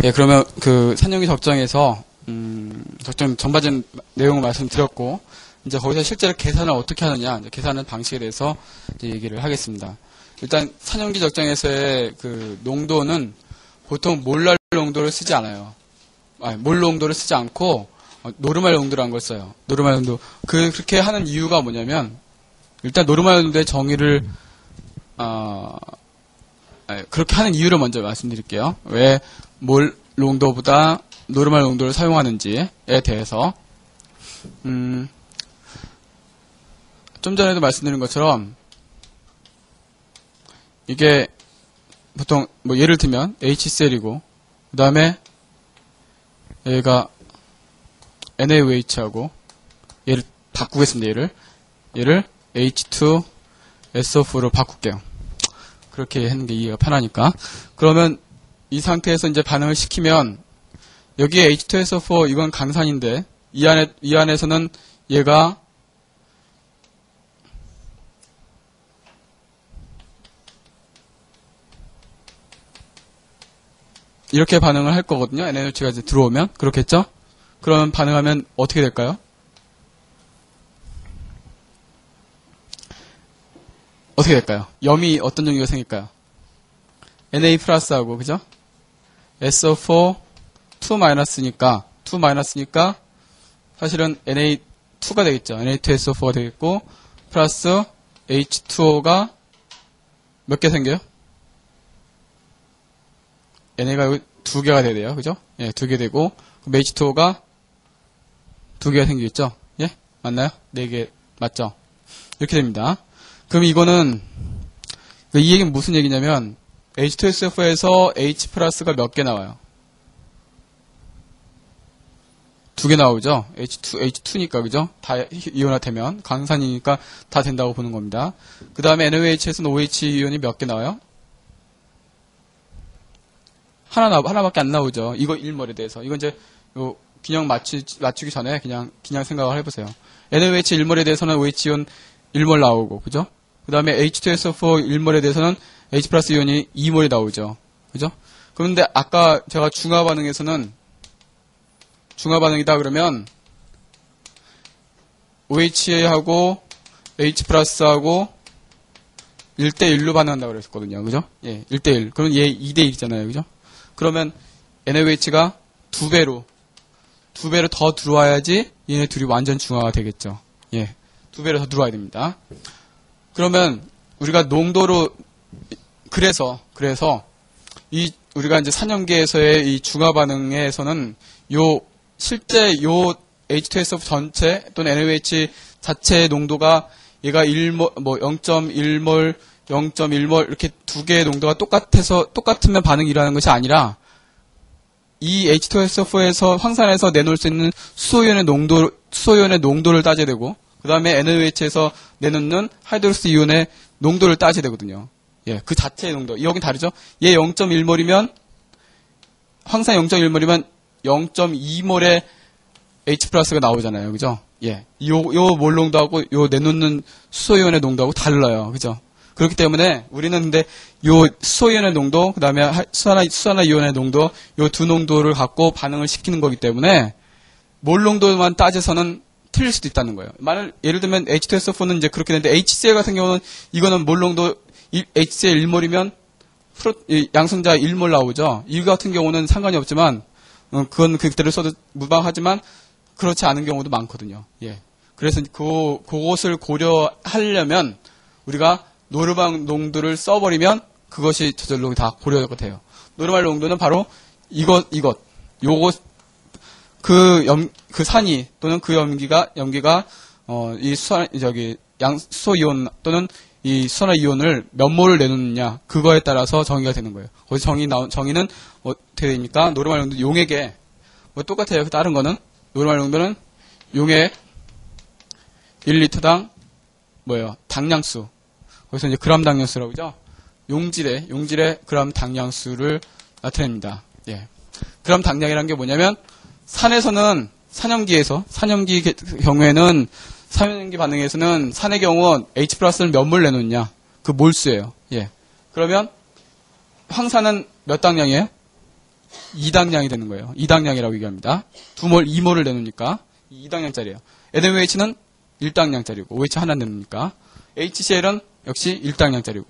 예, 그러면 그 산염기 적정에서 적정 전반적인 내용을 말씀드렸고, 이제 거기서 실제로 계산을 어떻게 하느냐, 이제 계산하는 방식에 대해서 이제 얘기를 하겠습니다. 일단 산염기 적정에서의 그 농도는 보통 몰랄 농도를 쓰지 않아요. 몰 농도를 쓰지 않고 노르말 농도라는 걸 써요. 노르말 농도. 그렇게 하는 이유가 뭐냐면, 일단 노르말 농도의 정의를 그렇게 하는 이유를 먼저 말씀드릴게요. 왜 몰 농도보다 노르말 농도를 사용하는지에 대해서. 좀 전에도 말씀드린 것처럼 이게 보통 뭐 예를 들면 HCl이고 그 다음에 얘가 NaOH하고 얘를 바꾸겠습니다. 얘를 H2SO4로 바꿀게요. 그렇게 하는 게 이해가 편하니까. 그러면 이 상태에서 이제 반응을 시키면 여기에 H2SO4 이건 강산인데 이 안에서는 얘가 이렇게 반응을 할 거거든요. NaOH가 이제 들어오면 그렇겠죠? 그러면 반응하면 어떻게 될까요? 어떻게 될까요? 염이 어떤 종류가 생길까요? Na 플러스하고 그죠? SO4 2 마이너스니까 사실은 Na2가 되겠죠. Na2SO4가 되겠고 플러스 H2O가 몇 개 생겨요? NA가 여기 2개가 돼야 돼요. 그죠? 예, 2개 되고 그럼 H2O가 2개가 생기겠죠? 예? 맞나요? 4개 맞죠? 이렇게 됩니다. 그럼 이거는 이 얘기는 무슨 얘기냐면 H2SO4에서 H 플러스가 몇 개 나와요? 2개 나오죠? H2니까 그죠? 다 이온화되면 강산이니까 다 된다고 보는 겁니다. 그 다음에 NaOH에서는 OH 이온이 몇 개 나와요? 하나밖에 안 나오죠. 이거 1몰에 대해서. 이건 이제 요 균형 맞추기 전에 그냥 생각을 해보세요. NaOH 1몰에 대해서는 OH 이온 1몰 나오고 그죠? 그 다음에 H2SO4 1몰에 대해서는 H 플러스 이온이 2몰이 나오죠. 그죠? 그런데 아까 제가 중화 반응에서는 중화 반응이다 그러면 OH하고 H 플러스하고 1대1로 반응한다고 그랬었거든요. 그죠? 예, 1대1. 그러면 얘 2대1이잖아요. 그죠? 그러면 NaOH가 2배로 더 들어와야지 얘네 둘이 완전 중화가 되겠죠. 예. 2배로 더 들어와야 됩니다. 그러면 우리가 농도로 그래서 우리가 이제 산염계에서의 이 중화 반응에서는 실제 H2SO4 전체 또는 NaOH 자체의 농도가 얘가 0.1몰 0.1몰 이렇게 두 개의 농도가 똑같으면 반응이 일어나는 것이 아니라 이 H2SO4에서 황산에서 내놓을 수 있는 수소이온의 농도를 따져야 되고 그 다음에 NaOH에서 내놓는 하이드로스 이온의 농도를 따져야 되거든요. 예, 그 자체의 농도. 여긴 다르죠? 얘 0.1몰이면 황산 0.1몰이면 0.2몰의 H 플러스가 나오잖아요. 그죠? 예. 요 몰 농도하고 요 내놓는 수소이온의 농도하고 달라요. 그죠? 그렇기 때문에 우리는 근데 요 수소이온의 농도, 그 다음에 수산화이온의 농도, 요 두 농도를 갖고 반응을 시키는 거기 때문에 몰 농도만 따져서는 틀릴 수도 있다는 거예요. 예를 들면 H2SO4는 이제 그렇게 되는데 HCl 같은 경우는 이거는 몰 농도 HCl 1몰이면 양성자 1몰 나오죠. 이 같은 경우는 상관이 없지만 그건 그대로 써도 무방하지만 그렇지 않은 경우도 많거든요. 예. 그래서 그것을 고려하려면 우리가 노르말 농도를 써버리면 그것이 저절로 다 고려가 돼요. 노르말 농도는 바로 그 산이 또는 그 염기가 이 수소이온 또는 이 수산화이온을 몇 몰을 내놓느냐 그거에 따라서 정의가 되는 거예요. 거기서 정의는 어떻게 됩니까? 노르말 농도 용액에 똑같아요. 다른 거는 노르말 농도는 용액 1리터당 당량수. 거기서 이제 그람 당량수라고 하죠. 용질의 그람 당량수를 나타냅니다. 예. 그람 당량이라는 게 뭐냐면 산에서는 산염기 경우에는 산염기 반응에서는 산의 경우 H 플러스를 몇 몰 내놓느냐 그 몰수예요. 예. 그러면 황산은 몇 당량이에요? 2당량이 되는 거예요. 2당량이라고 얘기합니다. 2몰을 내놓으니까 2당량짜리예요. NaOH는 1당량짜리고 OH 하나 내놓으니까 HCl은 역시 1당량짜리고.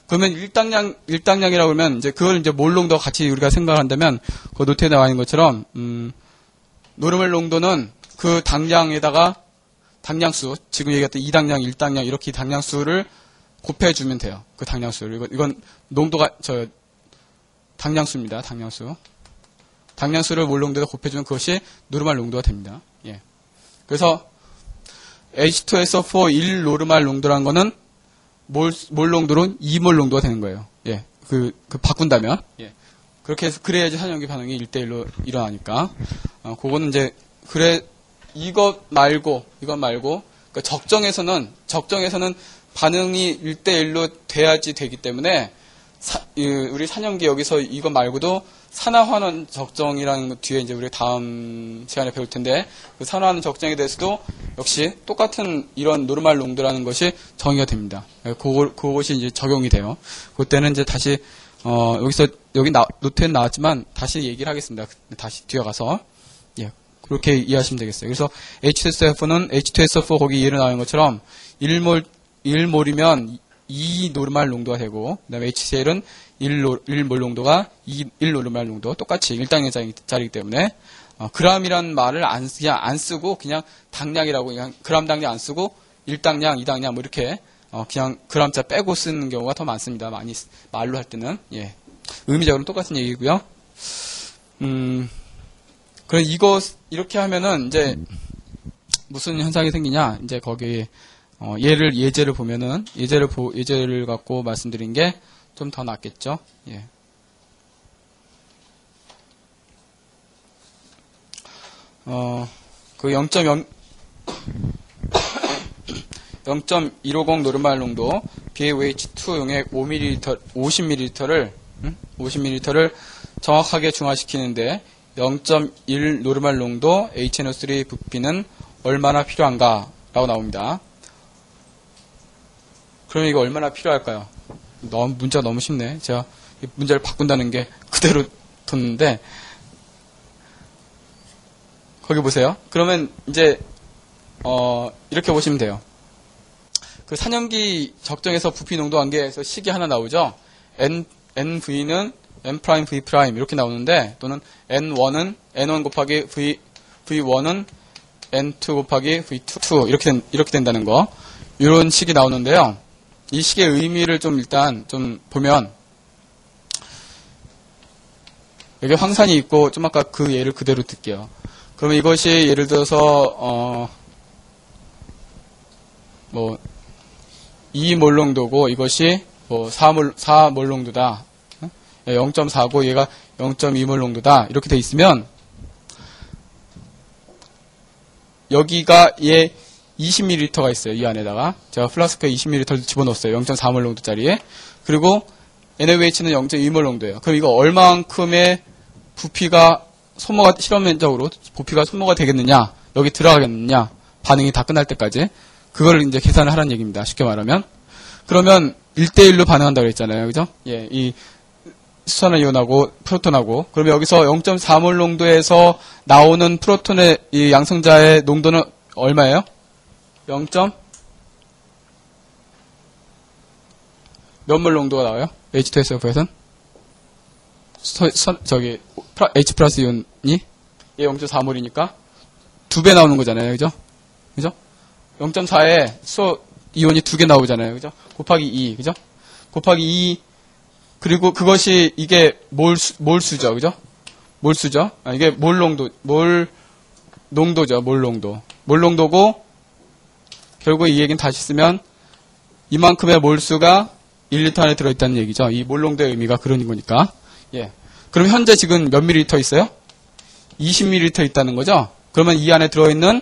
그러면 1당량이라고 하면 이제 그걸 이제 몰 농도 같이 우리가 생각한다면 그 노트에 나와 있는 것처럼 노르멀 농도는 그 당량에다가 당량수, 지금 얘기했던 2당량, 1당량 이렇게 당량수를 곱해주면 돼요. 그 당량수를. 이건 농도가 당량수입니다. 당량수. 당량수를 몰 농도에다 곱해주면 그것이 노르말 농도가 됩니다. 예. 그래서 H2SO4 1 노르말 농도라는 거는 몰 농도로 2몰 농도가 되는 거예요. 예. 바꾼다면. 예. 그렇게 해서, 그래야지 산염기 반응이 1대1로 일어나니까. 그거는 이제, 이것 말고, 그러니까 적정에서는 반응이 1대1로 돼야지 되기 때문에, 우리 산염기 여기서 이것 말고도 산화환원 적정이라는 것 뒤에 이제 우리 다음 시간에 배울 텐데, 그 산화환원 적정에 대해서도 역시 똑같은 이런 노르말 농도라는 것이 정의가 됩니다. 그것이 이제 적용이 돼요. 그때는 이제 다시, 여기 노트에는 나왔지만 다시 얘기를 하겠습니다. 다시 뒤에 가서. 예. 그렇게 이해하시면 되겠어요. 그래서 H2SO4 거기 예로 나온 것처럼 1몰이면 2 노르말 농도가 되고, 그 다음에 HCl은 1몰 농도가 1 노르말 농도, 똑같이 1당량짜리이기 때문에, 그람이란 말을 그냥 안 쓰고, 그냥 당량이라고, 그냥 그람 당량 안 쓰고, 1당량, 2당량, 뭐 이렇게, 그냥 그람자 빼고 쓰는 경우가 더 많습니다. 많이, 말로 할 때는, 예. 의미적으로는 똑같은 얘기고요. 그래, 이렇게 하면은, 이제, 무슨 현상이 생기냐, 이제 거기, 예제를 보면은, 예제를 갖고 말씀드린 게 좀 더 낫겠죠? 예. 그 0.150 노르말 농도, BaOH2 용액 50ml를 정확하게 중화시키는데, 0.1 노르말 농도 HNO3 부피는 얼마나 필요한가? 라고 나옵니다. 그럼 이거 얼마나 필요할까요? 문제가 너무 쉽네. 제가 문제를 바꾼다는 게 그대로 뒀는데, 거기 보세요. 그러면 이제, 이렇게 보시면 돼요. 그 산염기 적정에서 부피 농도 관계에서 식이 하나 나오죠? NV는 N'V' 이렇게 나오는데, 또는 N1 곱하기 V1은 N2 곱하기 V2 이렇게 된다는 거. 이런 식이 나오는데요. 이 식의 의미를 좀 일단 좀 보면, 여기 황산이 있고, 좀 아까 그 예를 그대로 들게요. 그러면 이것이 예를 들어서, 2몰 농도고, 이것이 4몰 농도다. 0.4고 얘가 0.2몰 농도다. 이렇게 돼 있으면, 여기가 20ml가 있어요. 이 안에다가. 제가 플라스크에 20ml를 집어넣었어요. 0.4몰 농도짜리에. 그리고 NaOH는 0.2몰 농도예요. 그럼 이거 얼만큼의 부피가 실험적으로 부피가 소모가 되겠느냐, 여기 들어가겠느냐, 반응이 다 끝날 때까지. 그거를 이제 계산을 하라는 얘기입니다. 쉽게 말하면. 그러면 1대1로 반응한다고 했잖아요. 그죠? 예, 이 수산화이온하고 프로톤하고. 그러면 여기서 0.4몰 농도에서 나오는 프로톤의 이 양성자의 농도는 얼마예요? 0. 몇 몰 농도가 나와요? H2SO4에선? H 플러스 이온이? 얘 0.4몰이니까 2배 나오는 거잖아요. 그죠? 그죠? 0.4에 이온이 2개 나오잖아요. 그죠? 곱하기 2. 그죠? 곱하기 2. 그리고 그것이 이게 몰수죠. 그죠? 몰수죠? 이게 몰 농도죠. 몰 농도고, 결국 이 얘기는 다시 쓰면 이만큼의 몰수가 1리터 안에 들어있다는 얘기죠. 이 몰 농도의 의미가 그런 거니까. 예. 그럼 현재 지금 몇 밀리리터 있어요? 20ml 있다는 거죠? 그러면 이 안에 들어있는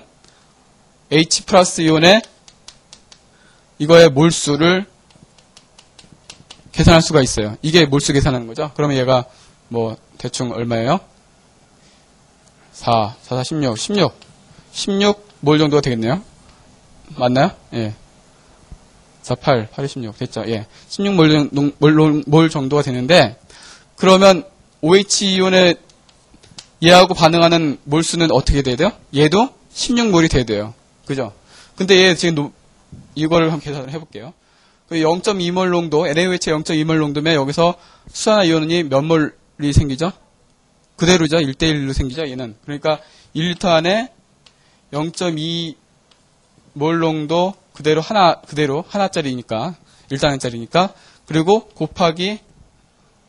H 플러스 이온의 이거의 몰수를 계산할 수가 있어요. 이게 몰수 계산하는 거죠? 그러면 얘가 대충 얼마예요? 4, 16몰 정도가 되겠네요. 맞나요? 예. 4, 8, 16 됐죠? 예. 16몰 정도가 되는데, 그러면 OH 이온의 얘하고 반응하는 몰수는 어떻게 돼야 돼요? 얘도 16몰이 돼야 돼요. 그죠? 근데 얘 지금 이거를 한번 계산을 해볼게요. 0.2몰 농도, NaOH의 0.2몰 농도면 여기서 수산화이온이 몇 몰이 생기죠? 그대로죠. 1대1로 생기죠. 얘는. 그러니까 1리터 안에 0.2몰 농도 그대로 하나짜리니까 1단위짜리니까 그리고 곱하기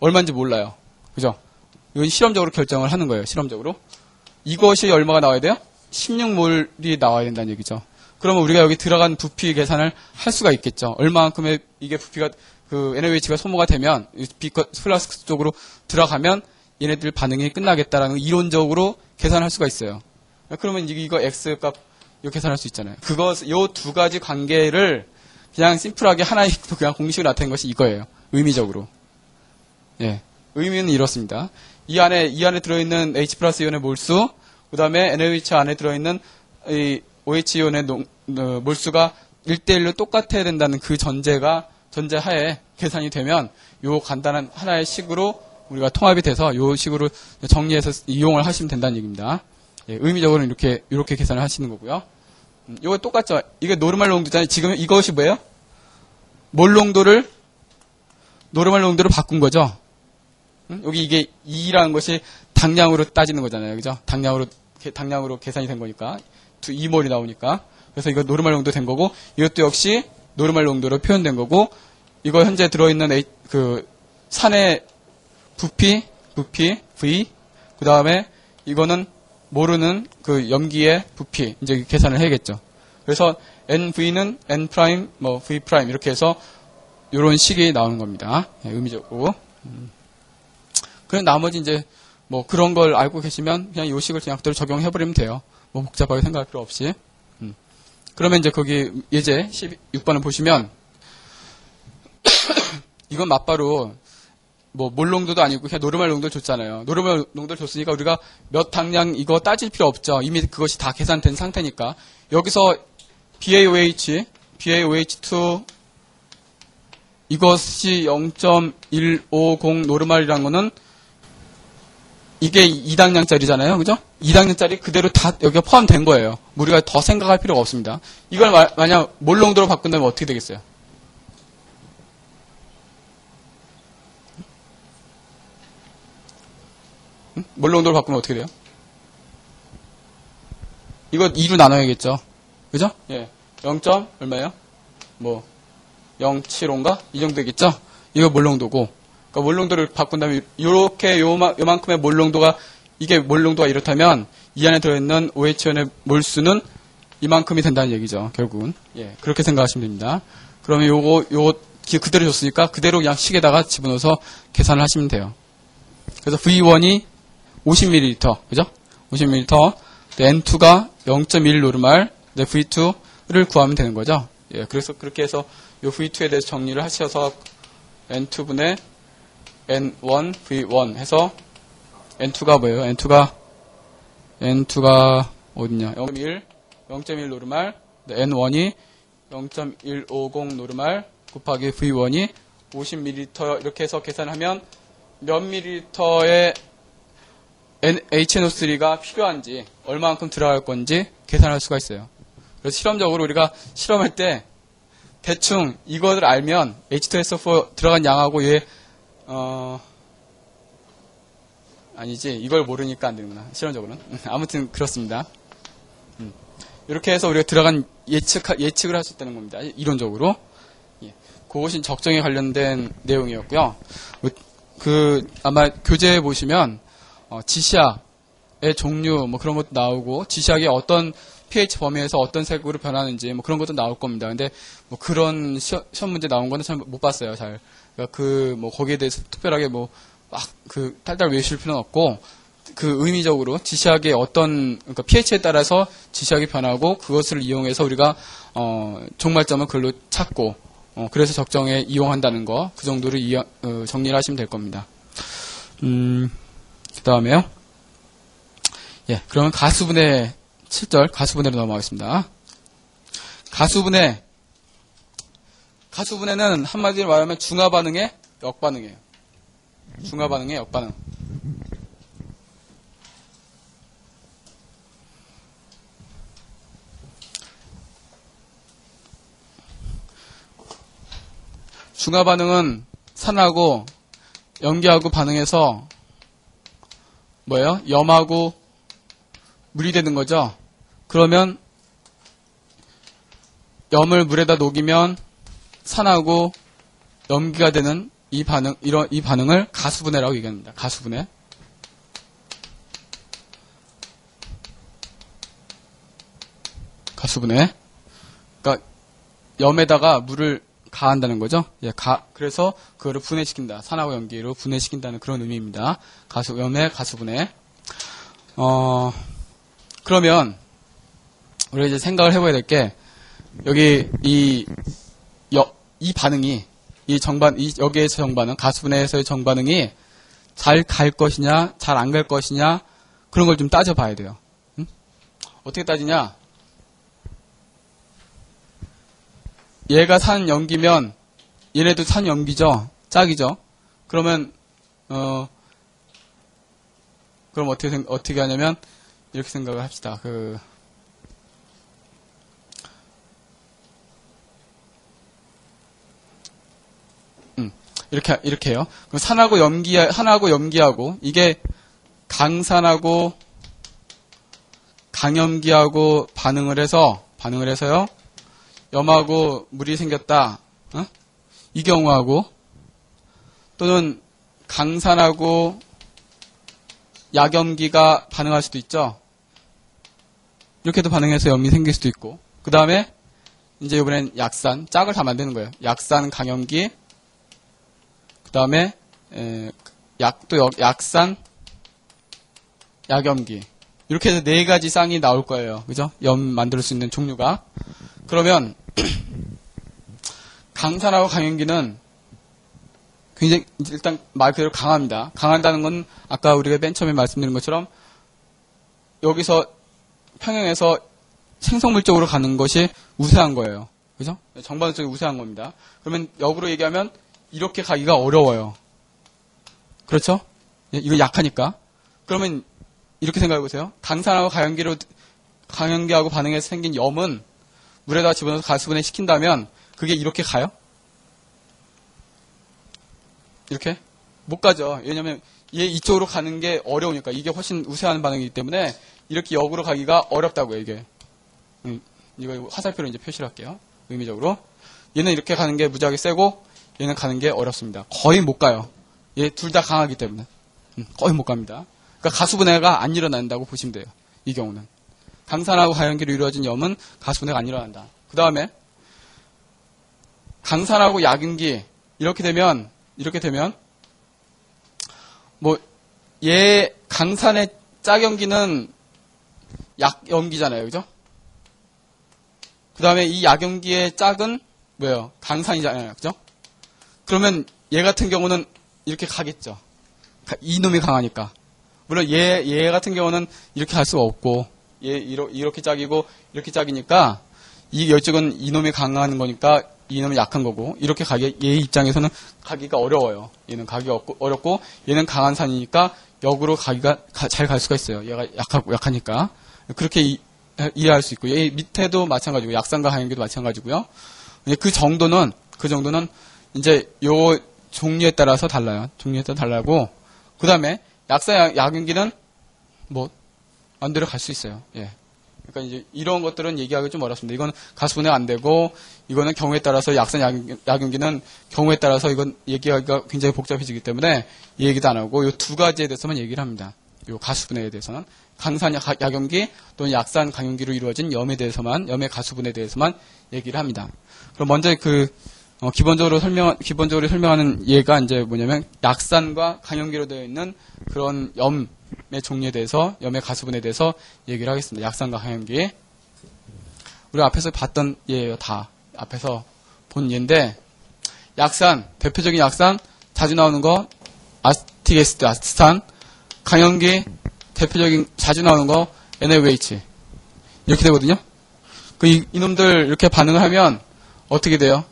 얼마인지 몰라요. 그죠? 이건 실험적으로 결정을 하는 거예요. 실험적으로. 이것이 얼마가 나와야 돼요? 16몰이 나와야 된다는 얘기죠. 그러면 우리가 여기 들어간 부피 계산을 할 수가 있겠죠. 얼마만큼의 이게 부피가 그 NaOH가 소모가 되면 플라스크 쪽으로 들어가면 얘네들 반응이 끝나겠다라는 이론적으로 계산할 수가 있어요. 그러면 이거 X 값 이거 계산할 수 있잖아요. 요 두 가지 관계를 그냥 심플하게 하나의 그냥 공식으로 나타낸 것이 이거예요. 의미적으로. 예. 의미는 이렇습니다. 이 안에 들어있는 H 플러스 이온의 몰수, 그 다음에 NaOH 안에 들어있는 이 OH 이온의 몰수가 1대1로 똑같아야 된다는 그 전제하에 계산이 되면 요 간단한 하나의 식으로 우리가 통합이 돼서 요 식으로 정리해서 이용을 하시면 된다는 얘기입니다. 예, 의미적으로는 이렇게 계산을 하시는 거고요. 이거 똑같죠? 이게 노르말 농도잖아요. 지금 이것이 뭐예요? 몰 농도를 노르말 농도로 바꾼 거죠. 여기 이게 2라는 것이 당량으로 따지는 거잖아요. 그죠? 당량으로 계산이 된 거니까. 2몰이 나오니까. 그래서 이거 노르말 농도 된 거고, 이것도 역시 노르말 농도로 표현된 거고, 이거 현재 들어있는 그 산의 부피, V, 그 다음에 이거는 모르는 그 염기의 부피, 이제 계산을 해야겠죠. 그래서 NV는 N 프라임, V 프라임, 이렇게 해서 이런 식이 나오는 겁니다. 예, 의미적으로. 그럼 나머지 이제 그런 걸 알고 계시면 그냥 요 식을 그냥 그대로 적용해버리면 돼요. 복잡하게 생각할 필요 없이. 그러면 이제 거기 예제 16번을 보시면 이건 맞바로 몰 농도도 아니고 그냥 노르말 농도를 줬잖아요. 노르말 농도를 줬으니까 우리가 몇 당량 이거 따질 필요 없죠. 이미 그것이 다 계산된 상태니까. 여기서 BaOH, BaOH2 이것이 0.150 노르말이라는 거는 이게 2당량짜리잖아요. 그죠? 2당량짜리 그대로 다 여기가 포함된 거예요. 우리가 더 생각할 필요가 없습니다. 이걸 만약 몰 농도로 바꾼다면 어떻게 되겠어요? 몰 농도로 바꾸면 어떻게 돼요? 이거 2로 나눠야겠죠. 그죠? 예. 0. 얼마예요? 075인가? 이 정도 되겠죠? 이거 몰 농도고. 그러니까 몰 농도를 바꾼다면 요렇게 요만큼의 몰 농도가 이게 몰 농도가 이렇다면 이 안에 들어있는 OH연의 몰수는 이만큼이 된다는 얘기죠. 결국은. 예. 그렇게 생각하시면 됩니다. 그러면 요거 그대로 줬으니까 그대로 그냥 식에다가 집어넣어서 계산을 하시면 돼요. 그래서 V1이 50ml, 그죠? 50ml. N2가 0.1 노르말, V2를 구하면 되는 거죠. 예, 그래서 그렇게 해서 요 V2에 대해서 정리를 하셔서 N2분의 N1, V1 해서 N2가 뭐예요? N2가 어딨냐? 0.1 노르말, N1이 0.150 노르말 곱하기 V1이 50ml 이렇게 해서 계산하면 몇 ml의 HNO3가 필요한지 얼마만큼 들어갈 건지 계산할 수가 있어요. 그래서 실험적으로 우리가 실험할 때 대충 이거를 알면 H2SO4 들어간 양하고 얘 아니지 이걸 모르니까 안 되는구나. 실험적으로는. 아무튼 그렇습니다. 이렇게 해서 우리가 들어간 예측을 할 수 있다는 겁니다. 이론적으로. 예. 그것이 적정에 관련된 내용이었고요. 아마 교재에 보시면 지시약의 종류 그런 것도 나오고 지시약이 어떤 pH 범위에서 어떤 색으로 변하는지 그런 것도 나올 겁니다. 근데 그런 시험 문제 나온 거는 잘 못 봤어요. 잘. 그러니까 거기에 대해서 특별하게 탈탈 외우실 필요는 없고 그 의미적으로 지시약의 그러니까 pH에 따라서 지시약이 변하고 그것을 이용해서 우리가 종말점을 그걸로 찾고 그래서 적정에 이용한다는 거 그 정도로 정리를 하시면 될 겁니다. 그 다음에요. 예, 그러면 가수분해 7절 가수분해로 넘어가겠습니다. 가수분해는 한마디로 말하면 중화반응의 역반응이에요. 중화반응의 역반응. 중화 반응은 산하고 염기하고 반응해서 뭐예요? 염하고 물이 되는 거죠. 그러면 염을 물에다 녹이면 산하고 염기가 되는 이 반응을 가수분해라고 얘기합니다. 가수분해. 가수분해. 그러니까 염에다가 물을 가한다는 거죠. 예, 그래서 그거를 분해시킨다. 산하고 염기로 분해시킨다는 그런 의미입니다. 염의 가수분해. 그러면 우리가 이제 생각을 해봐야 될 게 여기 이 반응이 여기에서 정반응, 가수분해에서의 정반응이 잘 갈 것이냐, 잘 안 갈 것이냐 그런 걸 좀 따져봐야 돼요. 응? 어떻게 따지냐? 얘가 산 염기면 얘네도 산 염기죠. 짝이죠. 그러면 그럼 어떻게 하냐면 이렇게 생각을 합시다. 이렇게 해요. 그럼 산하고 염기하고 이게 강산하고 강염기하고 반응을 해서요. 염하고 물이 생겼다. 이 경우하고 또는 강산하고 약염기가 반응할 수도 있죠. 이렇게도 반응해서 염이 생길 수도 있고. 그 다음에 이제 이번엔 약산, 짝을 다 만드는 거예요. 약산, 강염기. 그 다음에 약산, 약염기. 이렇게 해서 4가지 쌍이 나올 거예요. 그죠? 염 만들 수 있는 종류가. 그러면 강산하고 강염기는 굉장히 일단 말 그대로 강합니다. 강한다는 건 아까 우리가 맨 처음에 말씀드린 것처럼 여기서 평형에서 생성물적으로 가는 것이 우세한 거예요. 그죠? 정반응 쪽이 우세한 겁니다. 그러면 역으로 얘기하면 이렇게 가기가 어려워요. 그렇죠? 이거 약하니까. 그러면 이렇게 생각해 보세요. 강산하고 강염기하고 반응해서 생긴 염은 물에다 집어넣어서 가수분해 시킨다면 그게 이렇게 가요? 이렇게? 못 가죠. 왜냐면 얘 이쪽으로 가는 게 어려우니까. 이게 훨씬 우세한 반응이기 때문에 이렇게 역으로 가기가 어렵다고요, 이게. 이거 화살표로 이제 표시를 할게요. 의미적으로. 얘는 이렇게 가는 게 무지하게 세고 얘는 가는 게 어렵습니다. 거의 못 가요. 얘 둘 다 강하기 때문에. 거의 못 갑니다. 그러니까 가수분해가 안 일어난다고 보시면 돼요. 이 경우는. 강산하고 가염기로 이루어진 염은 가수분해가 안 일어난다. 그 다음에 강산하고 약염기 이렇게 되면 얘 강산의 짝염기는 약염기잖아요. 그죠? 그 다음에 이 약염기의 짝은 뭐예요? 강산이잖아요. 그죠? 그러면 얘 같은 경우는 이렇게 가겠죠. 이놈이 강하니까. 물론 얘 같은 경우는 이렇게 갈 수가 없고 얘 이렇게 짝이고 이렇게 짝이니까 이쪽은 이놈이 강한 거니까 이놈은 약한 거고 이렇게 얘 입장에서는 가기가 어려워요. 얘는 가기가 어렵고 얘는 강한 산이니까 역으로 가기가 잘 갈 수가 있어요. 얘가 약하니까 그렇게 이해할 수 있고 얘 밑에도 마찬가지고 약산과 강염기도 마찬가지고요. 그 정도는 이제 요 종류에 따라서 달라요. 종류에 따라 달라고 그 다음에 약산 약염기는 마음대로 갈 수 있어요. 예. 그러니까 이제 이런 것들은 얘기하기 좀 어렵습니다. 이건 가수분해 안 되고 이거는 경우에 따라서 약산 약염기는 경우에 따라서 이건 얘기하기가 굉장히 복잡해지기 때문에 이 얘기도 안 하고 이 두 가지에 대해서만 얘기를 합니다. 요 가수분해에 대해서는 강산 약염기 또는 약산 강염기로 이루어진 염에 대해서만 염의 가수분해에 대해서만 얘기를 합니다. 그럼 먼저 기본적으로 설명하는 예가 이제 뭐냐면 약산과 강염기로 되어 있는 그런 염의 종류에 대해서 염의 가수분해에 대해서 얘기를 하겠습니다. 약산과 강염기. 우리 앞에서 봤던 예예요. 다 앞에서 본 예인데 약산 대표적인 약산 자주 나오는 거 아스티게스트 아스탄 강염기 대표적인 자주 나오는 거 NaOH 이렇게 되거든요. 이놈들 이렇게 반응을 하면 어떻게 돼요?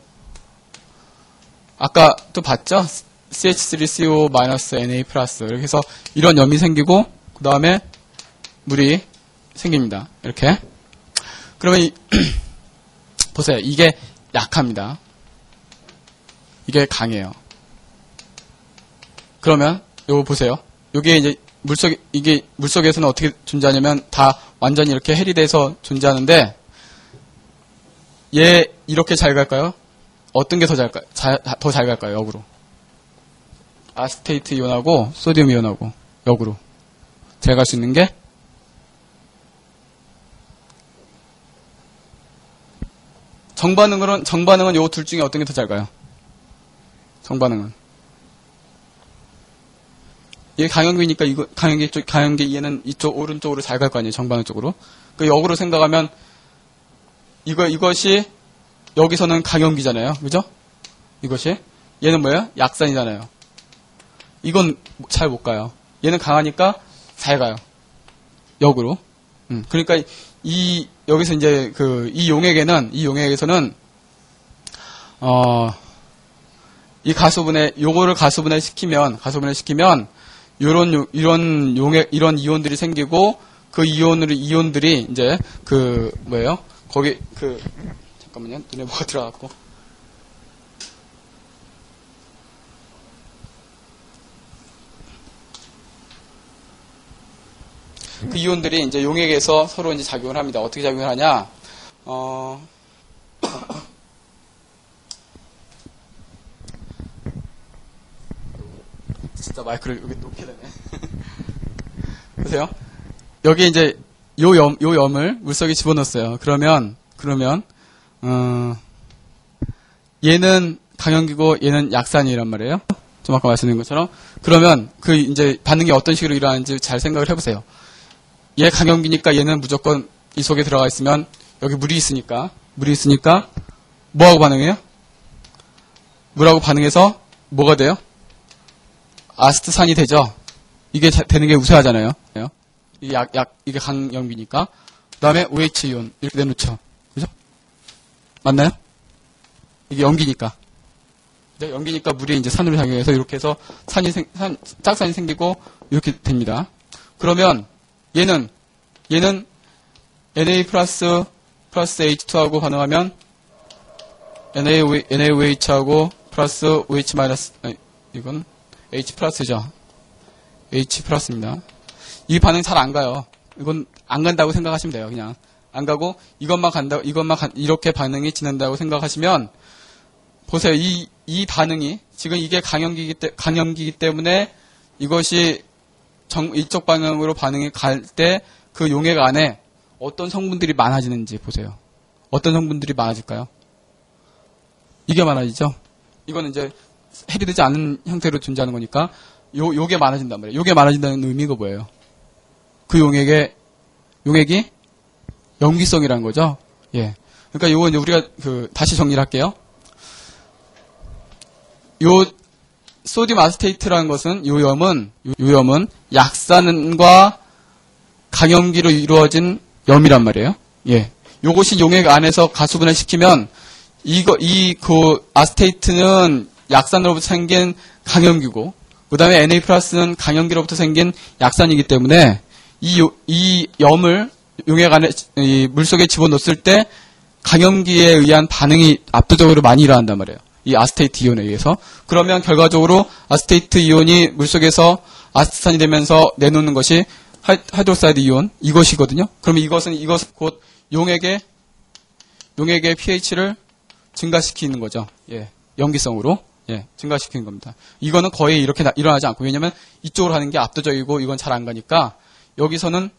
아까 또 봤죠? CH3CO-Na+, 이렇게 해서 이런 염이 생기고 그 다음에 물이 생깁니다. 이렇게. 그러면 보세요. 이게 약합니다. 이게 강해요. 그러면 요거 보세요. 요게 이제 이게 물속에서는 어떻게 존재하냐면 다 완전히 이렇게 해리돼서 존재하는데 얘 이렇게 잘 갈까요? 어떤 게 더 잘 갈까요? 더 잘 갈까요? 역으로. 아세테이트 이온하고 소디움 이온하고 역으로 잘 갈 수 있는 게 정반응은 요 둘 중에 어떤 게 더 잘 가요? 정반응은. 얘 강연기니까 이거 강연기 얘는 이쪽 오른쪽으로 잘 갈 거 아니에요? 정반응 쪽으로. 그 역으로 생각하면 이것이 여기서는 강연기잖아요. 그죠? 이것이 얘는 뭐예요? 약산이잖아요. 이건 잘 못 가요. 얘는 강하니까 잘 가요. 역으로. 그러니까 여기서 이제 이 용액에서는 이 요거를 가수분해 시키면 이런 이온들이 생기고 그 이온들이 이제 뭐예요? 거기 잠깐만요. 눈에 뭐가 들어갔고. 그 이온들이 이제 용액에서 서로 이제 작용을 합니다. 어떻게 작용을 하냐? 진짜 마이크를 여기 놓게 되네. 보세요. 여기 이제 요 염을 물속에 집어넣었어요. 그러면 얘는 강연기고 얘는 약산이란 말이에요. 좀 아까 말씀드린 것처럼. 그러면 이제 반응이 어떤 식으로 일어나는지 잘 생각을 해보세요. 얘 강연기니까 얘는 무조건 이 속에 들어가 있으면 여기 물이 있으니까 뭐하고 반응해요? 물하고 반응해서 뭐가 돼요? 아세트산이 되죠. 이게 되는 게 우세하잖아요. 이게 강연기니까. 그 다음에 OH 이온 이렇게 내놓죠. 그죠? 맞나요? 이게 연기니까. 연기니까 물이 이제 산으로 작용해서 이렇게 해서 짝산이 생기고 이렇게 됩니다. 그러면 얘는 Na 플러스 H2하고 반응하면 NaOH하고 플러스 OH 마이너스 이건 H 플러스죠. H 플러스입니다. 이 반응 잘 안 가요. 이건 안 간다고 생각하시면 돼요. 그냥 안 가고 이렇게 반응이 진행된다고 생각하시면 보세요. 이 반응이 지금 이게 강연기이기 때문에 이것이 이쪽 방향으로 반응이 갈 때 그 용액 안에 어떤 성분들이 많아지는지 보세요. 어떤 성분들이 많아질까요? 이게 많아지죠? 이거는 이제 해리되지 않은 형태로 존재하는 거니까 요게 많아진단 말이에요. 요게 많아진다는 의미가 뭐예요? 그 용액이 염기성이라는 거죠. 예. 그러니까 요거 이제 우리가 다시 정리를 할게요. 요 소디움 아세테이트라는 것은 요 염은 약산과 강염기로 이루어진 염이란 말이에요. 예. 요것이 용액 안에서 가수분해 시키면 아세테이트는 약산으로부터 생긴 강염기고 그다음에 Na 플러스는 강염기로부터 생긴 약산이기 때문에 이 염을 용액 안에 물속에 집어넣었을 때 강염기에 의한 반응이 압도적으로 많이 일어난단 말이에요. 이 아세테이트 이온에 의해서. 그러면 결과적으로 아세테이트 이온이 물속에서 아세트산이 되면서 내놓는 것이 하이드로사이드 이온 이것이거든요. 그러면 이것은 곧 용액의 pH를 증가시키는 거죠. 예. 염기성으로. 예. 증가시키는 겁니다. 이거는 거의 이렇게 일어나지 않고 왜냐면 이쪽으로 하는 게 압도적이고 이건 잘 안 가니까 여기서는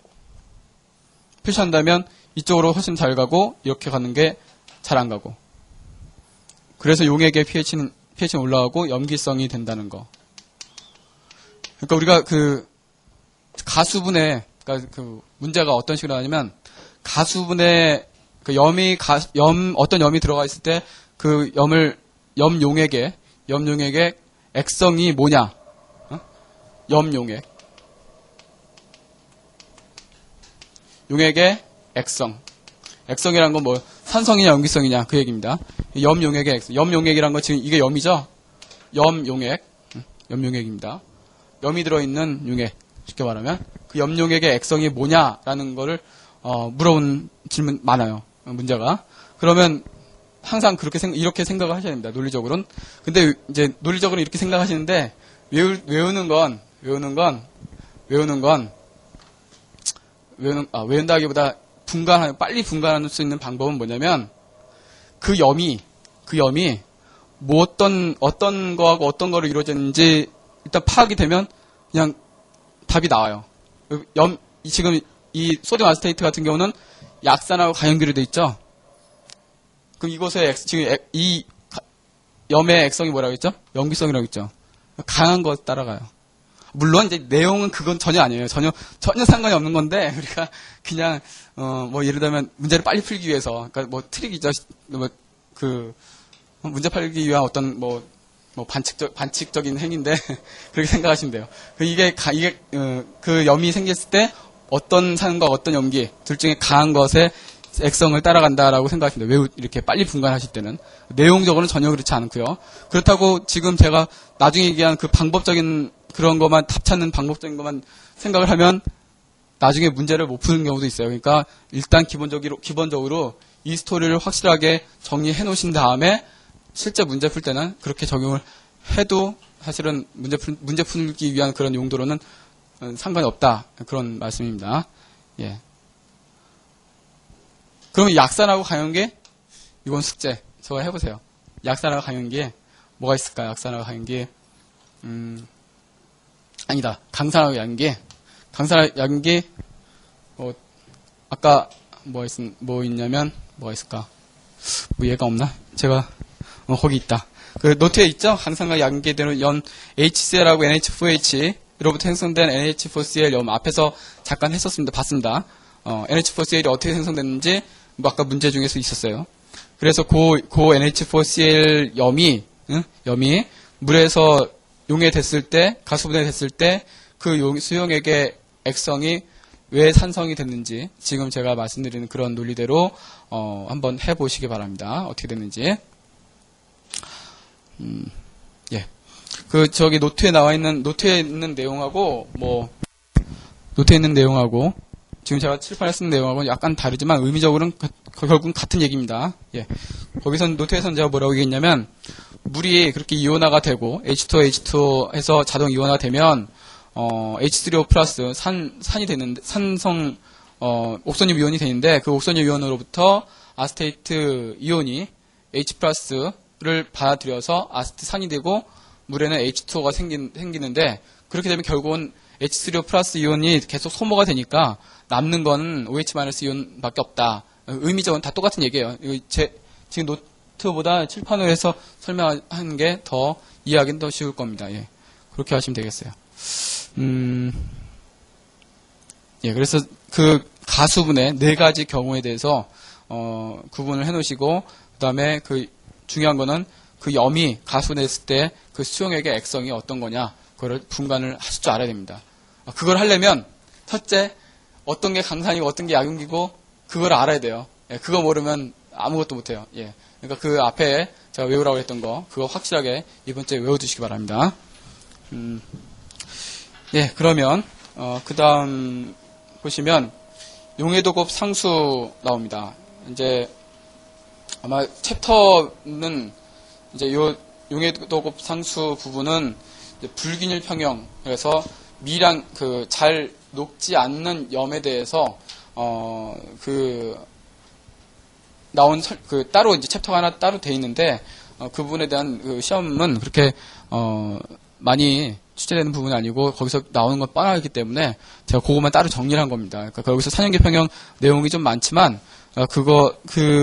표시한다면 이쪽으로 훨씬 잘 가고 이렇게 가는 게 잘 안 가고 그래서 용액의 pH는 올라가고 염기성이 된다는 거. 그러니까 우리가 가수분해, 그러니까 문제가 어떤 식으로 하냐면 가수분해 어떤 염이 들어가 있을 때 그 염용액의 액성이 뭐냐? 염용액. 용액의 액성이란 건 뭐 산성이냐 염기성이냐 그 얘기입니다. 염용액의 액성. 염용액이란 거 지금 이게 염이죠? 염용액입니다. 염이 들어있는 용액. 쉽게 말하면 그 염용액의 액성이 뭐냐라는 거를 물어본 질문 많아요. 문제가. 그러면 항상 이렇게 생각을 하셔야 됩니다. 논리적으로는. 근데 이제 논리적으로 이렇게 생각하시는데 외운다기보다 빨리 분간할 수 있는 방법은 뭐냐면 그 염이 뭐 어떤 거하고 어떤 거로 이루어졌는지 일단 파악이 되면 그냥 답이 나와요. 지금 이 소디움 아세테이트 같은 경우는 약산하고 가연기로 되어 있죠. 그럼 이곳에 지금 이 염의 액성이 뭐라고 했죠? 염기성이라고 했죠. 강한 거 따라가요. 물론 이제 내용은 그건 전혀 아니에요. 전혀 상관이 없는 건데 우리가 그냥 뭐 예를 들면 문제를 빨리 풀기 위해서 그러니까 뭐 트릭이죠. 문제 풀기 위한 어떤 뭐 반칙적인 행위인데 그렇게 생각하시면 돼요. 이게 그 염이 생겼을 때 어떤 산과 어떤 염기 둘 중에 강한 것의 액성을 따라간다라고 생각하시면 돼요. 이렇게 빨리 분간하실 때는 내용적으로는 전혀 그렇지 않고요. 그렇다고 지금 제가 나중에 얘기한 그 방법적인 그런 것만 답 찾는 방법적인 것만 생각을 하면 나중에 문제를 못 푸는 경우도 있어요. 그러니까 일단 기본적으로 이 스토리를 확실하게 정리해 놓으신 다음에 실제 문제 풀 때는 그렇게 적용을 해도 사실은 문제 풀기 위한 그런 용도로는 상관이 없다. 그런 말씀입니다. 예. 그러면 약산하고 가연기? 이건 숙제. 저거 해보세요. 약산하고 가연기에 뭐가 있을까요? 약산하고 가연기. 아니다. 강산하고 양기. 강산하고 양기, 아까 뭐 있냐면, 뭐가 있을까? 뭐 얘가 없나? 제가, 거기 있다. 그 노트에 있죠? 강산과 양기대로 연 HCl하고 NH4H로부터 생성된 NH4Cl 염 앞에서 잠깐 했었습니다. 봤습니다. NH4Cl이 어떻게 생성됐는지 뭐 아까 문제 중에서 있었어요. 그래서 고 NH4Cl 염이 물에서 용해됐을 때, 가수분해 됐을 때 그 수용액의 액성이 왜 산성이 됐는지 지금 제가 말씀드리는 그런 논리대로 한번 해보시기 바랍니다. 어떻게 됐는지. 예. 저기 노트에 있는 내용하고 지금 제가 칠판에 쓴 내용하고 약간 다르지만 의미적으로는 결국은 같은 얘기입니다. 예. 노트에서는 제가 뭐라고 얘기했냐면 물이 그렇게 이온화가 되고 H2O 해서 자동 이온화가 되면 H3O 플러스 산이 되는데 옥소늄 이온이 되는데 그 옥소늄 이온으로부터 아세테이트 이온이 H 플러스를 받아들여서 아세트 산이 되고 물에는 H2O가 생기는데 그렇게 되면 결국은 H3O 플러스 이온이 계속 소모가 되니까 남는 건 OH 마이너스 이온밖에 없다. 의미적으로 다 똑같은 얘기예요. 지금 노트보다 칠판으로 해서 설명하는 게 더 이해하기는 더 쉬울 겁니다. 예. 그렇게 하시면 되겠어요. 예, 그래서 그 가수분의 네 가지 경우에 대해서 구분을 해놓으시고 그 다음에 그 중요한 거는 그 염이 가수분했을 때 그 수용액의 액성이 어떤 거냐 그거를 분간을 하실 줄 알아야 됩니다. 그걸 하려면 첫째 어떤 게 강산이고 어떤 게 약용기고 그걸 알아야 돼요. 예, 그거 모르면 아무것도 못해요. 예, 그러니까 그 앞에 제가 외우라고 했던 거 그거 확실하게 이번 주에 외워두시기 바랍니다. 예, 그러면 그 다음 보시면 용해도급 상수 나옵니다. 이제 아마 챕터는 이제 요 용해도급 상수 부분은 이제 불균일 평형 그래서 미량 잘 녹지 않는 염에 대해서 나온 따로 이제 챕터가 하나 따로 돼 있는데 그 부분에 대한 그 시험은 그렇게 많이 출제되는 부분이 아니고 거기서 나오는 건 뻔하기 때문에 제가 그것만 따로 정리를 한 겁니다. 그러니까 거기서 산연계 평형 내용이 좀 많지만 그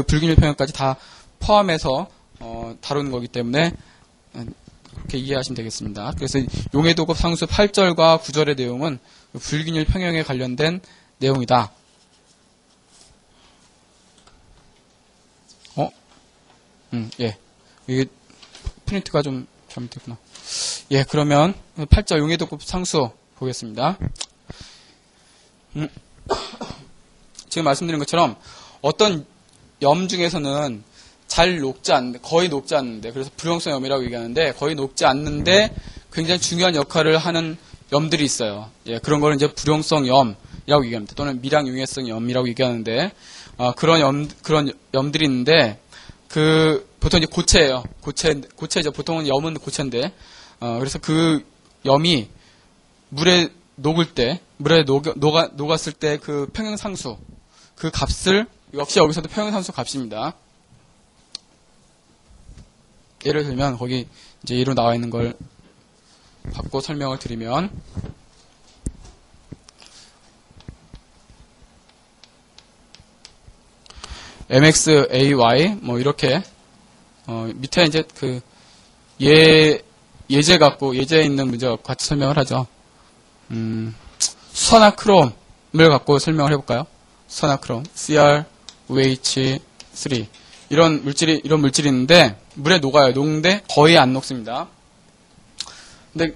불균일 평형까지 다 포함해서 다루는 거기 때문에 그렇게 이해하시면 되겠습니다. 그래서 용해도급 상수 8절과 9절의 내용은 불균일 평형에 관련된 내용이다. 예. 이게 프린트가 좀 잘못됐구나. 예, 그러면 8절 용해도급 상수 보겠습니다. 지금 말씀드린 것처럼 어떤 염 중에서는 거의 녹지 않는데 그래서 불용성 염이라고 얘기하는데 거의 녹지 않는데 굉장히 중요한 역할을 하는 염들이 있어요. 예, 그런 거는 이제 불용성 염이라고 얘기합니다. 또는 미량 용해성 염이라고 얘기하는데 그런 염들이 있는데 보통 이제 고체예요. 고체죠. 보통은 염은 고체인데, 그래서 그 염이 물에 녹았을 때 그 평형상수, 그 값을, 역시 여기서도 평형상수 값입니다. 예를 들면, 거기 이제 예로 나와 있는 걸 받고 설명을 드리면, mxay, 이렇게, 밑에 이제 예제 갖고, 예제에 있는 문제 갖고 같이 설명을 하죠. 수산화크롬을 갖고 설명을 해볼까요? 수산화크롬, CrOH3. 이런 물질이 있는데, 물에 녹아요. 녹는데 거의 안 녹습니다. 근데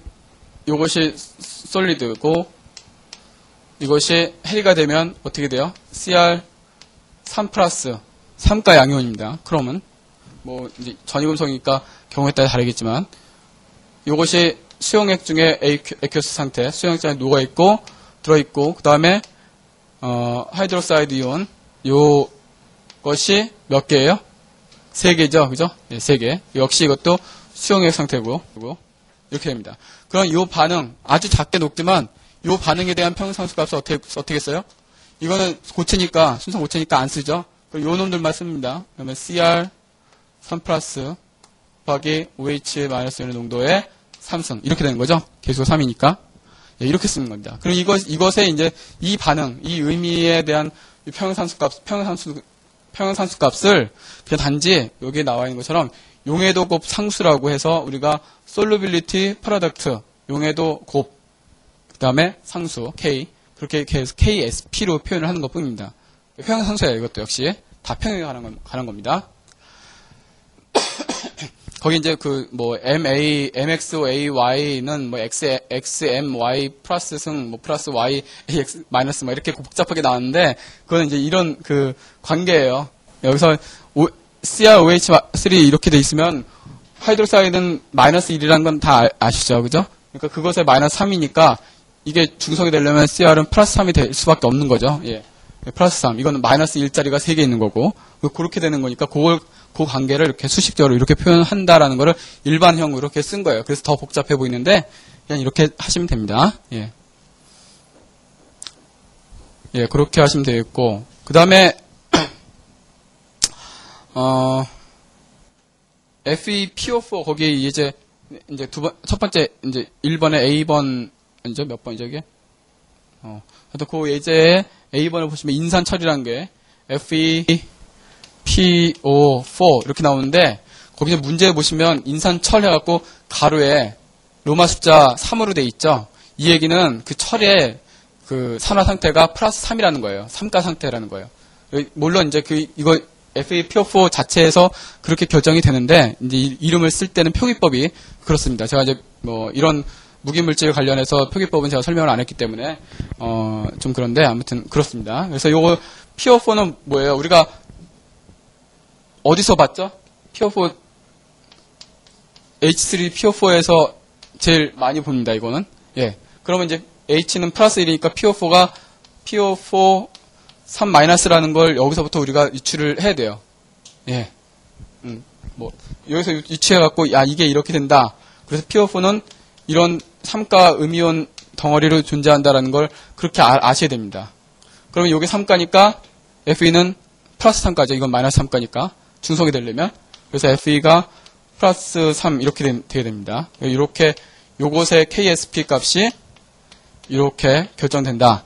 이것이 솔리드고, 이것이 해리가 되면 어떻게 돼요? Cr3 플러스 3가 양이온입니다. 크롬은. 이제 전이금속이니까 경우에 따라 다르겠지만, 이것이 수용액 중에 액큐스 상태, 수용액 안에 녹아있고, 들어있고, 그 다음에, 하이드로사이드 이온, 요것이 몇 개예요? 3개죠, 그죠? 네, 3개. 역시 이것도 수용액 상태고, 이렇게 됩니다. 그럼 요 반응, 아주 작게 녹지만, 요 반응에 대한 평형상수 값을 어떻게 써요? 이거는 고체니까, 순서 고체니까 안 쓰죠? 그럼 요 놈들만 씁니다. 그러면 CR3 플러스 곱하기 OH-1의 농도의 3승. 이렇게 되는 거죠? 계수가 3이니까. 예, 이렇게 쓰는 겁니다. 그럼 이것에 이제 이 반응, 이 의미에 대한 평형상수 값을 그냥 단지 여기에 나와 있는 것처럼 용해도 곱 상수라고 해서 우리가 solubility product, 용해도 곱, 그 다음에 상수, K, 그렇게 해서 KSP로 표현을 하는 것 뿐입니다. 평형상수예요, 이것도 역시. 다 평형에 관한 겁니다. 거기 이제 MXOAY는 XMY 플러스 승, 플러스 Y, AX 마이너스 이렇게 복잡하게 나왔는데, 그거는 이제 이런 관계예요. 여기서 CrOH3 이렇게 돼 있으면, 하이드로사이드는 마이너스 1이라는 건 다 아시죠? 그죠? 그러니까 그것에 마이너스 3이니까, 이게 중성이 되려면 CR은 플러스 3이 될 수밖에 없는 거죠. 예. 플러스 3. 이거는 마이너스 1짜리가 3개 있는 거고, 그렇게 되는 거니까, 그 관계를 이렇게 수식적으로 이렇게 표현한다라는 거를 일반형으로 이렇게 쓴 거예요. 그래서 더 복잡해 보이는데, 그냥 이렇게 하시면 됩니다. 예. 예, 그렇게 하시면 되겠고, 그 다음에, FePO4, 거기에 이제 첫 번째, 이제 1번에 A번, 이제 몇 번이죠, 이게? 하여튼 그 예제에 A번을 보시면 인산 처리라는 게 FePO4 이렇게 나오는데, 거기서 문제 보시면 인산 철 해갖고 가로에 로마 숫자 3으로 돼 있죠. 이 얘기는 그 철의 그 산화 상태가 플러스 3이라는 거예요. 3가 상태라는 거예요. 물론 이제 이거 FePO4 자체에서 그렇게 결정이 되는데, 이제 이름을 쓸 때는 표기법이 그렇습니다. 제가 이제 이런 무기물질 관련해서 표기법은 제가 설명을 안 했기 때문에, 좀 그런데, 아무튼 그렇습니다. 그래서 요거, PO4는 뭐예요? 우리가, 어디서 봤죠? PO4, H3PO4에서 제일 많이 봅니다, 이거는. 예. 그러면 이제, H는 플러스 1이니까 PO4가, PO4 3-라는 걸 여기서부터 우리가 유출을 해야 돼요. 예. 여기서 유추해갖고, 이게 이렇게 된다. 그래서 PO4는 이런 3가 음이온 덩어리로 존재한다라는 걸 그렇게 아셔야 됩니다. 그러면 이게 3가니까 Fe는 플러스 3가죠. 이건 마이너스 3가니까 중성이 되려면. 그래서 Fe가 플러스 3 이렇게 되어야 됩니다. 이렇게 요것의 KSP 값이 이렇게 결정된다.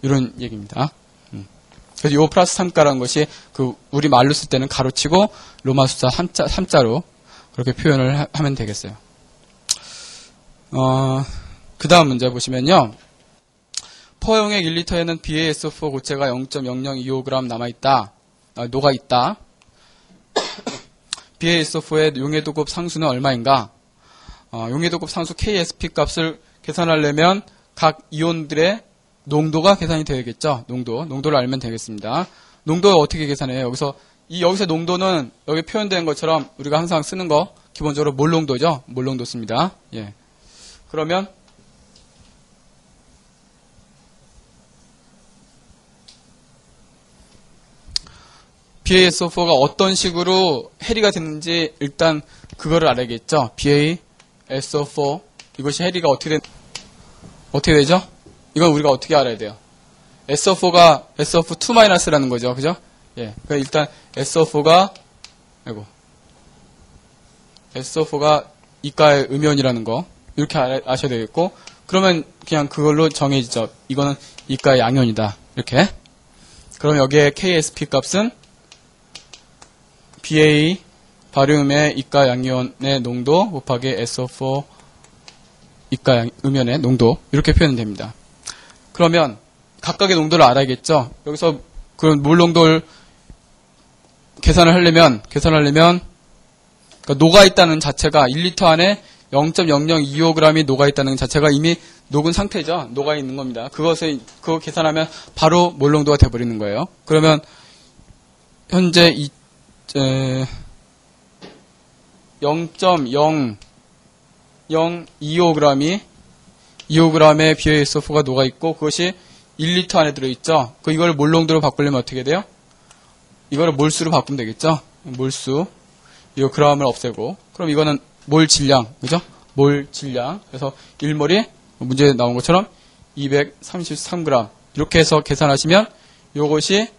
이런 얘기입니다. 그래서 요 플러스 3가라는 것이 우리 말로 쓸 때는 가로치고 로마 숫자 3자로 그렇게 표현을 하면 되겠어요. 그 다음 문제 보시면요. 포용액 1리터에는 BaSO4 고체가 0.0025g 남아있다. 녹아있다. BaSO4의 용해도급 상수는 얼마인가? 용해도급 상수 KSP 값을 계산하려면 각 이온들의 농도가 계산이 되겠죠. 농도를 알면 되겠습니다. 농도 어떻게 계산해요? 여기서 농도는 여기 표현된 것처럼 우리가 항상 쓰는 거 기본적으로 몰농도죠. 몰농도 씁니다. 예. 그러면 BaSO4가 어떤 식으로 해리가 됐는지 일단 그거를 알아야겠죠. BaSO4 이것이 해리가 어떻게 되죠? 이건 우리가 어떻게 알아야 돼요? SO4가 SO4-2-라는 거죠. 그죠? 예. 그러니까 일단 SO4가 이가의 음연이라는 거 이렇게 아셔야 되겠고, 그러면 그냥 그걸로 정해지죠. 이거는 이가의 양연이다. 이렇게. 그럼 여기에 KSP 값은 BA 바륨의 이가 양이온의 농도 곱하기 SO4 이가 음연의 농도 이렇게 표현이 됩니다. 그러면 각각의 농도를 알아야겠죠. 여기서 그런 물 농도를 계산을 하려면 그러니까 녹아있다는 자체가 1리터 안에 0.0025g이 녹아있다는 자체가 이미 녹은 상태죠. 녹아있는 겁니다. 그거 계산하면 바로 몰 농도가 돼버리는 거예요. 그러면 현재 0.0025g의 BaSO4가 녹아있고 그것이 1리터 안에 들어있죠. 이걸 몰 농도로 바꾸려면 어떻게 돼요? 이거를 몰수로 바꾸면 되겠죠. 몰수. 이 g을 없애고. 그럼 이거는 몰 질량. 그죠? 몰 질량. 그래서 1몰이 문제에 나온 것처럼 233g. 이렇게 해서 계산하시면 이것이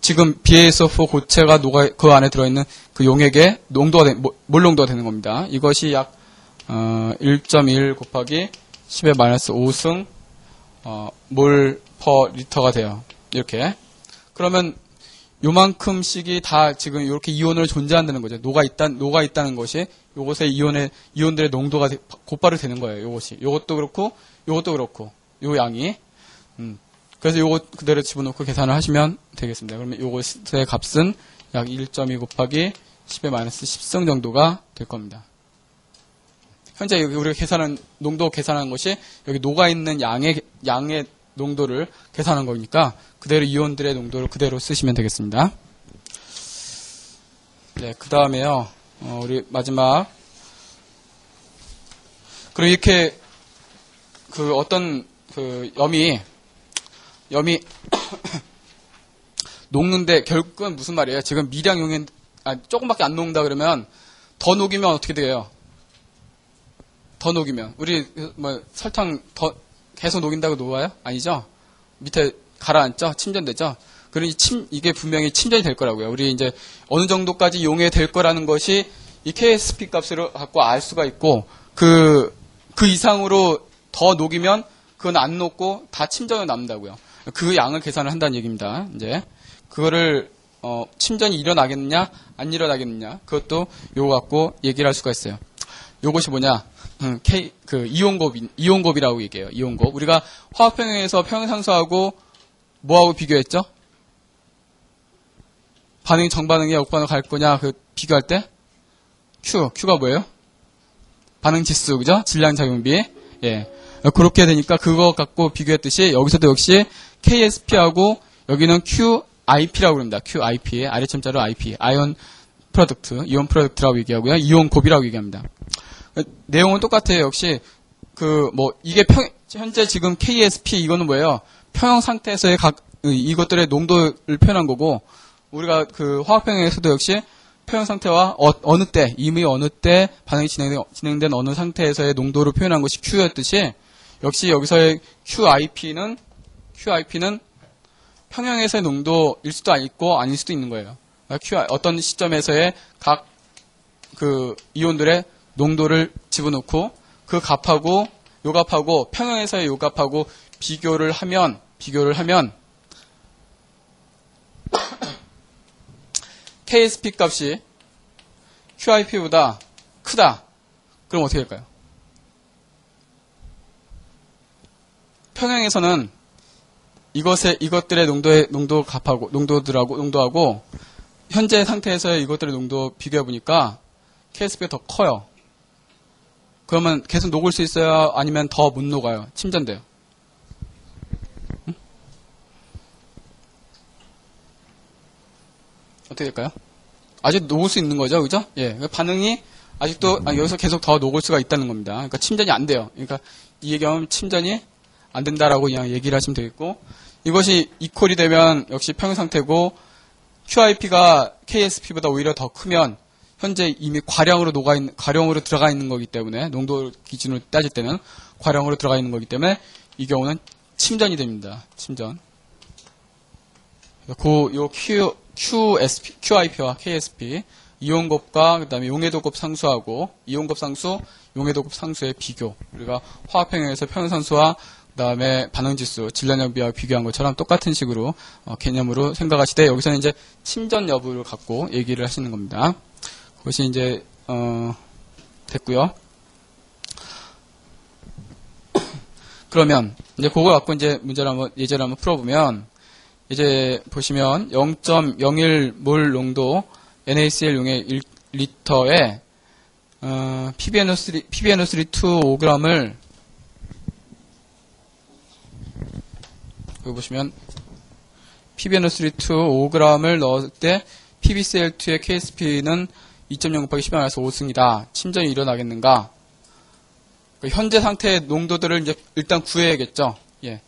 지금 BaSO4 고체가 그 안에 들어있는 그 용액의 몰 농도가 되는 겁니다. 이것이 약 1.1 곱하기 10의 마이너스 5승 몰 퍼 리터가 돼요. 이렇게. 그러면 요만큼씩이 다 지금 이렇게 이온으로 존재한다는 거죠. 녹아있다는 것이 요것의 이온들의 농도가 곧바로 되는 거예요. 요것도 그렇고 요 양이. 그래서 요것 그대로 집어넣고 계산을 하시면 되겠습니다. 그러면 요것의 값은 약 1.2 곱하기 10의 마이너스 10승 정도가 될 겁니다. 현재 여기 우리가 농도 계산한 것이 여기 녹아있는 양의 농도를 계산한 거니까 그대로 이온들의 농도를 그대로 쓰시면 되겠습니다. 네, 그 다음에요. 우리 마지막. 그리고 이렇게 어떤 염이 녹는데 결국은 무슨 말이에요? 지금 미량 용액 조금밖에 안 녹는다 그러면 더 녹이면 어떻게 돼요? 더 녹이면 우리 설탕 더 계속 녹인다고 녹아요? 아니죠? 밑에 가라앉죠? 침전되죠? 그러니 이게 분명히 침전이 될 거라고요. 우리 이제 어느 정도까지 용해될 거라는 것이 이 KSP 값으로 갖고 알 수가 있고 그 이상으로 더 녹이면 그건 안 녹고 다 침전으로 남는다고요. 그 양을 계산을 한다는 얘기입니다. 이제 그거를 침전이 일어나겠느냐 안 일어나겠느냐 그것도 요거 갖고 얘기를 할 수가 있어요. 요것이 뭐냐? 이온곱이라고 얘기해요. 이온곱. 우리가 화학평형에서 평형상수하고 뭐하고 비교했죠? 반응이 정반응이야, 역반응 갈 거냐, 비교할 때? Q가 뭐예요? 반응 지수, 그죠? 질량작용비. 예. 그렇게 되니까 그거 갖고 비교했듯이 여기서도 역시 KSP하고 여기는 QIP라고 합니다. QIP. 아래첨자로 IP. 이온 프로덕트라고 얘기하고요. 이온곱이라고 얘기합니다. 내용은 똑같아요. 역시 이게 현재 지금 KSP 이거는 뭐예요? 평형 상태에서의 이것들의 농도를 표현한 거고 우리가 화학평형에서도 역시 평형 상태와 어느 때 반응이 진행된 어느 상태에서의 농도를 표현한 것이 Q였듯이 역시 여기서의 QIP는 평형에서의 농도일 수도 있고 아닐 수도 있는 거예요. 어떤 시점에서의 각 이온들의 농도를 집어넣고 그 값하고 요 값하고 평형에서의 요 값하고 비교를 하면 KSP 값이 QIP보다 크다. 그럼 어떻게 할까요? 평형에서는 이것들의 농도하고 현재 상태에서의 이것들의 농도 비교해 보니까 KSP가 더 커요. 그러면 계속 녹을 수 있어요? 아니면 더 못 녹아요? 침전돼요. 응? 어떻게 될까요? 아직 녹을 수 있는 거죠, 그죠? 예. 반응이 아직도 여기서 계속 더 녹을 수가 있다는 겁니다. 그러니까 침전이 안 돼요. 그러니까 이 얘기하면 침전이 안 된다라고 그냥 얘기를 하시면 되겠고, 이것이 이퀄이 되면 역시 평형 상태고, QIP가 KSP보다 오히려 더 크면 현재 이미 과량으로 들어가 있는 거기 때문에 농도 기준으로 따질 때는 과량으로 들어가 있는 거기 때문에 이 경우는 침전이 됩니다. 침전. 요 QIP와 KSP 이온곱과 그다음에 용해도곱 상수하고 이온곱 상수, 용해도곱 상수의 비교. 우리가 화학평형에서 평형상수와 그다음에 반응지수, 질량량비와 비교한 것처럼 똑같은 식으로 개념으로 생각하시되 여기서는 이제 침전 여부를 갖고 얘기를 하시는 겁니다. 그것이 이제 됐고요. 그러면 이제 그거 갖고 이제 예제를 한번 풀어보면 이제 보시면 0.01몰 농도 NaCl 용의 1리터에 PbNO3 5g을 여기 보시면 PbNO3 5g을 넣을 때 PbCl2의 KSP는 2.0 곱하기 10에 5승이다. 침전이 일어나겠는가? 현재 상태의 농도들을 이제 일단 구해야겠죠. 예.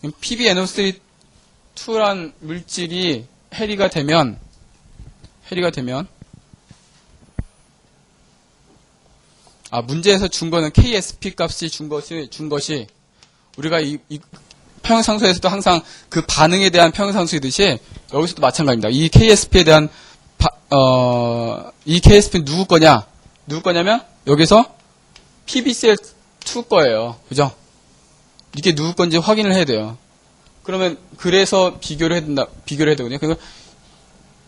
PbNO3-2란 물질이 해리가 되면 문제에서 준 거는 KSP 값이 준 것이 우리가 이 평형상수에서도 항상 그 반응에 대한 평형상수이듯이 여기서도 마찬가지입니다. 이 KSP에 대한 이 KSP는 누구 거냐면 여기서 PbCl2 거예요. 그죠? 이게 누구 건지 확인을 해야 돼요. 그러면 그래서 비교를 해야 되거든요. 그러면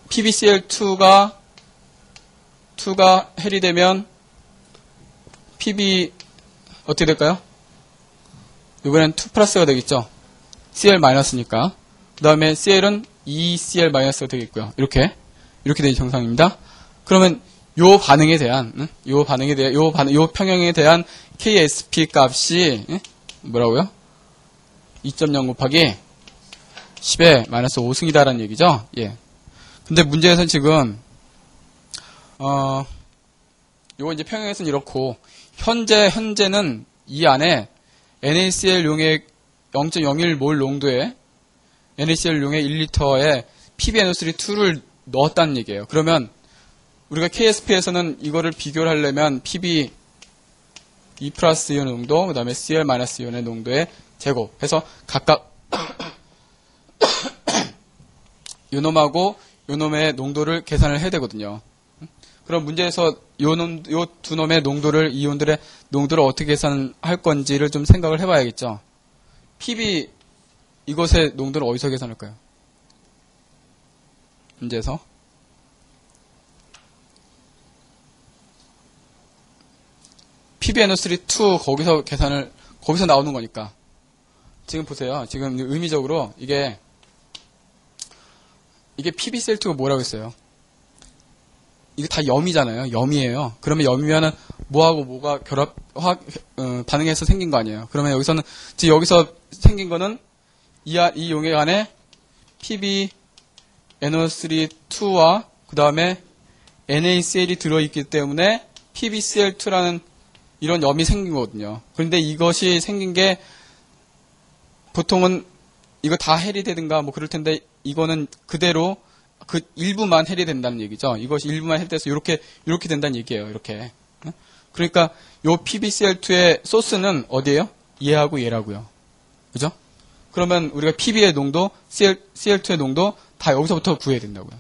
PbCl2가 해리되면 PB 어떻게 될까요? 이번엔 2 플러스가 되겠죠. Cl 마이너스니까. 그 다음에 Cl은 2Cl 마이너스가 되겠고요. 이렇게 되는 정상입니다. 그러면 요 평형에 대한 KSP 값이 뭐라고요? 2.0 곱하기 10에 마이너스 5승이다라는 얘기죠. 예. 근데 문제에서는 지금 요거 이제 평형에서는 이렇고 현재는 이 안에 NaCl 용의 0.01몰 농도의 NaCl 용의 1리터에 PbNO3-2를 넣었다는 얘기예요. 그러면 우리가 KSP에서는 이거를 비교를 하려면 PB 2 플러스 이온의 농도, 그 다음에 Cl 마이너스 이온의 농도의 제곱 해서 각각 요놈하고 요놈의 농도를 계산을 해야 되거든요. 그럼 문제에서 요 두 놈의 농도를, 이온들의 농도를 어떻게 계산할 건지를 좀 생각을 해봐야겠죠. PB 이것의 농도를 어디서 계산할까요? 문제에서 PbNO3-2 거기서 나오는 거니까. 지금 보세요. 지금 의미적으로 이게 PbCl2가 뭐라고 했어요? 이게 다 염이잖아요. 염이에요. 그러면 염이면은 뭐하고 뭐가 반응해서 생긴 거 아니에요. 그러면 여기서 생긴 거는 이 용액 안에 PbNO3-2와 그 다음에 NaCl이 들어있기 때문에 PbCl2라는 이런 염이 생긴 거거든요. 그런데 이것이 생긴 게 보통은 이거 다 해리되든가 뭐 그럴 텐데 이거는 그대로 그 일부만 해리된다는 얘기죠. 이것이 일부만 해리돼서 이렇게 된다는 얘기예요. 이렇게. 그러니까 요 PbCl2의 소스는 어디예요? 얘하고 얘라고요. 그죠? 그러면 우리가 PB의 농도, CL2의 농도 다 여기서부터 구해야 된다고요.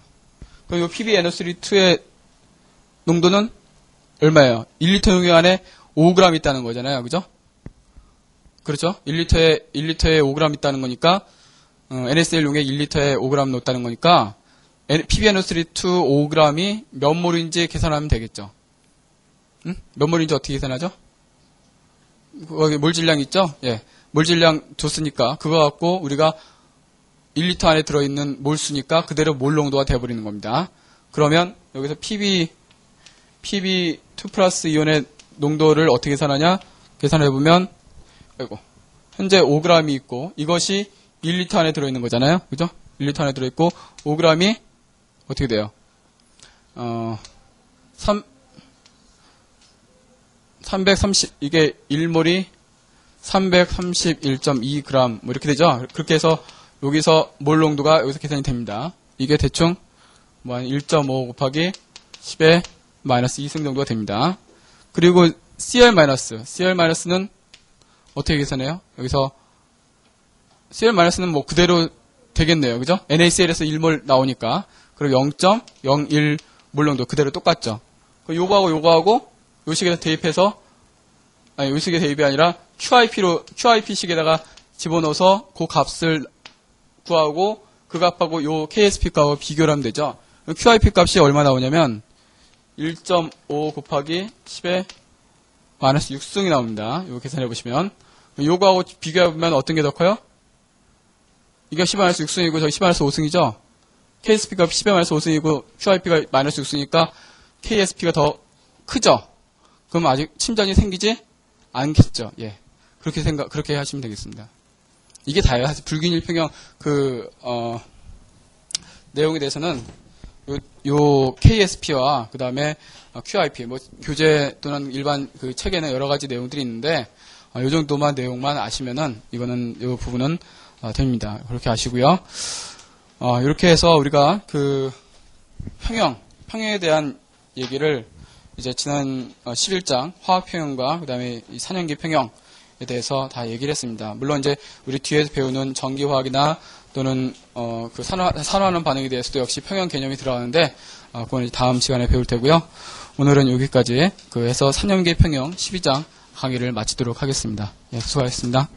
그럼 요 PbNO3-2의 농도는 얼마예요? 1리터 용액 안에 5g 있다는 거잖아요. 그죠? 그렇죠? 1리터에 5g 있다는 거니까, NaCl 용액 1리터에 5g 넣었다는 거니까, PbNO3-2 5g이 몇 몰인지 계산하면 되겠죠. 응? 몇 몰인지 어떻게 계산하죠? 거기 몰 질량 있죠? 예. 몰 질량 줬으니까, 그거 갖고 우리가 1리터 안에 들어있는 몰수니까 그대로 몰 농도가 돼버리는 겁니다. 그러면 여기서 PB2 플러스 이온의 농도를 어떻게 계산하냐? 계산해보면, 현재 5g이 있고, 이것이 1리터 안에 들어있는 거잖아요. 그죠? 1리터 안에 들어있고, 5g이 어떻게 돼요? 330, 이게 1몰이 331.2g, 뭐 이렇게 되죠? 그렇게 해서 여기서 몰 농도가 여기서 계산이 됩니다. 이게 대충 뭐 1.5 곱하기 10의 마이너스 2승 정도가 됩니다. 그리고 CR-는 어떻게 계산해요? 여기서 CR-는 뭐 그대로 되겠네요. 그죠? NaCl에서 1몰 나오니까. 그리고 0.01몰 정도 그대로 똑같죠. 요거하고 요거하고 요 식에다 대입해서, 아니, 요 식에 대입이 아니라 QIP 식에다가 집어넣어서 그 값을 구하고 그 값하고 요 KSP 값하고 비교를 하면 되죠. QIP 값이 얼마 나오냐면 1.5 곱하기 10의 마이너스 6승이 나옵니다. 이거 계산해 보시면. 요거하고 비교해보면 어떤 게 더 커요? 이게 10의 마이너스 6승이고 저기 10의 마이너스 5승이죠? KSP 값이 10의 마이너스 5승이고 QIP가 마이너스 6승이니까 KSP가 더 크죠? 그럼 아직 침전이 생기지 않겠죠? 예. 그렇게 하시면 되겠습니다. 이게 다예요. 사실 불균일 평형 내용에 대해서는 요 KSP와 그 다음에 QIP, 뭐 교재 또는 일반 그 책에는 여러 가지 내용들이 있는데 요 정도만 내용만 아시면은 이거는 요 부분은 됩니다. 그렇게 아시고요. 이렇게 해서 우리가 그 평형에 대한 얘기를 이제 지난 11장 화학평형과 그 다음에 이 4년기 평형에 대해서 다 얘기를 했습니다. 물론 이제 우리 뒤에서 배우는 전기화학이나 또는 그 산화하는 반응에 대해서도 역시 평형 개념이 들어가는데 그건 이제 다음 시간에 배울 테고요. 오늘은 여기까지 해서 4년기 평형 12장 강의를 마치도록 하겠습니다. 예, 수고하셨습니다.